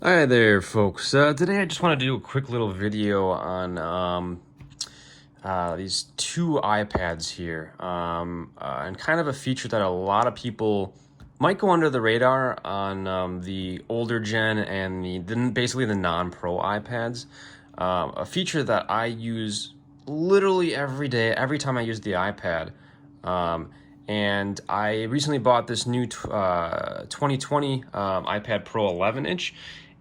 Hi there, folks. Today I just wanted to do a quick little video on these two iPads here, and kind of a feature that a lot of people might go under the radar on the older gen and basically the non-pro iPads. A feature that I use literally every day, every time I use the iPad. And I recently bought this new 2020 iPad Pro 11-inch,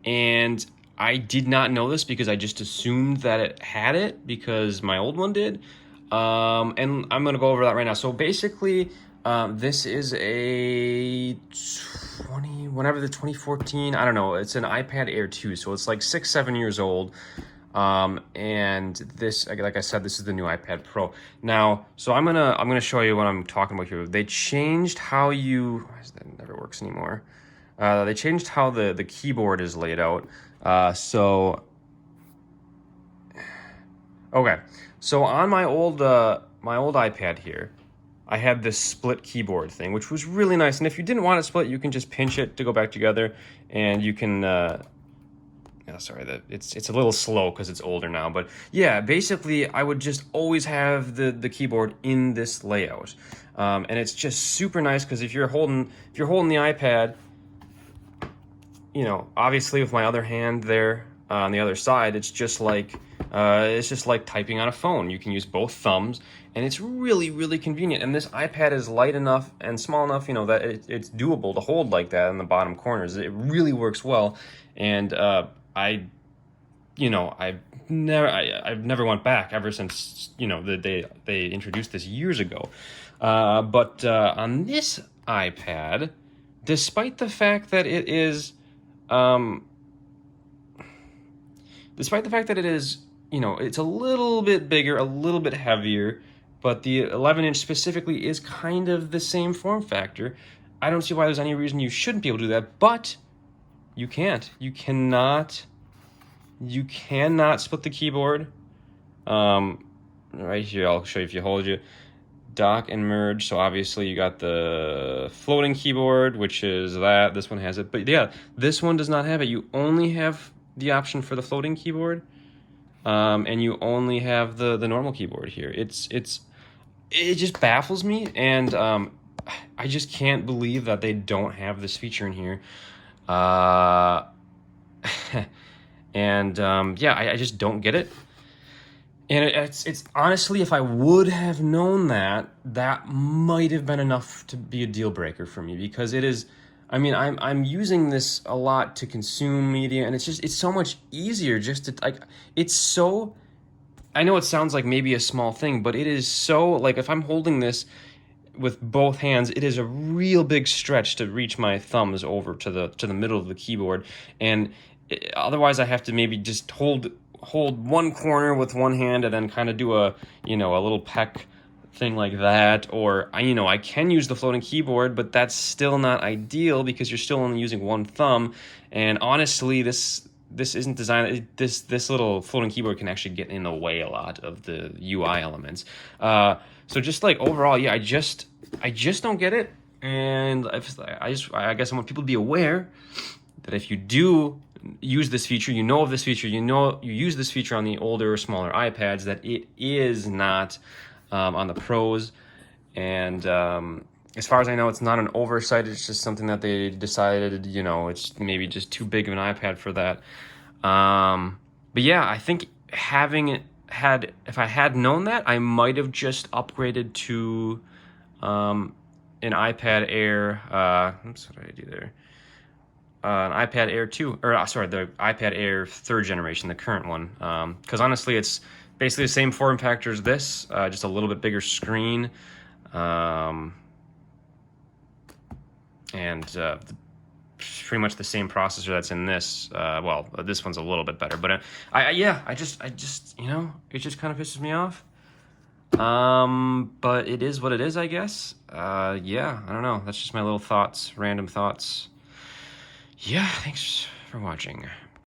and I did not know this because I just assumed that it had it because my old one did. And I'm gonna go over that right now. So basically, this is a 2014, I don't know. It's an iPad Air 2, so it's like 6-7 years old. And this, like I said, this is the new iPad Pro. Now, so I'm gonna show you what I'm talking about here. They changed how you, that never works anymore. They changed how the keyboard is laid out. Okay, so on my old iPad here, I had this split keyboard thing, which was really nice. And if you didn't want it split, you can just pinch it to go back together, and you can. Sorry, it's a little slow because it's older now, but yeah, basically I would just always have the keyboard in this layout, and it's just super nice because if you're holding the iPad, you know, obviously with my other hand there on the other side, it's just like typing on a phone. You can use both thumbs, and it's really convenient. And this iPad is light enough and small enough, you know, that it's doable to hold like that in the bottom corners. It really works well, and I've never went back ever since, you know, they introduced this years ago. But on this iPad, despite the fact that it is, you know, it's a little bit bigger, a little bit heavier, but the 11-inch specifically is kind of the same form factor. I don't see why there's any reason you shouldn't be able to do that, but you can't. You cannot split the keyboard. Right here, I'll show you if you hold it. Dock and merge. So obviously you got the floating keyboard, which is that. This one has it. But yeah, this one does not have it. You only have the option for the floating keyboard. And you only have the normal keyboard here. It just baffles me, and I just can't believe that they don't have this feature in here. And yeah, I just don't get it. And it's honestly, if I would have known that, that might have been enough to be a deal breaker for me, because it is. I mean, I'm using this a lot to consume media, and it's so much easier just to, like, it's so. I know it sounds like maybe a small thing, but it is so, like, if I'm holding this with both hands, it is a real big stretch to reach my thumbs over to the middle of the keyboard, and otherwise I have to maybe just hold one corner with one hand and then kind of do a little peck thing like that. Or I can use the floating keyboard, but that's still not ideal because you're still only using one thumb. And honestly, this isn't designed. This little floating keyboard can actually get in the way a lot of the UI elements. So just like overall, yeah, I just don't get it. And I guess I want people to be aware that if you do use this feature, you know of this feature, you use this feature on the older or smaller iPads, that it is not on the Pros. And as far as I know, it's not an oversight. It's just something that they decided, you know, it's maybe just too big of an iPad for that. But yeah, I think if I had known that, I might have just upgraded to an iPad Air. Oops, what did I do there? An iPad Air 2, or sorry, the iPad Air 3rd generation, the current one. Because honestly, it's basically the same form factor as this, just a little bit bigger screen. And pretty much the same processor that's in this. Well, this one's a little bit better, but I just, you know, it just kind of pisses me off. But it is what it is, I guess. Yeah, I don't know. That's just my little thoughts, random thoughts. Yeah, thanks for watching.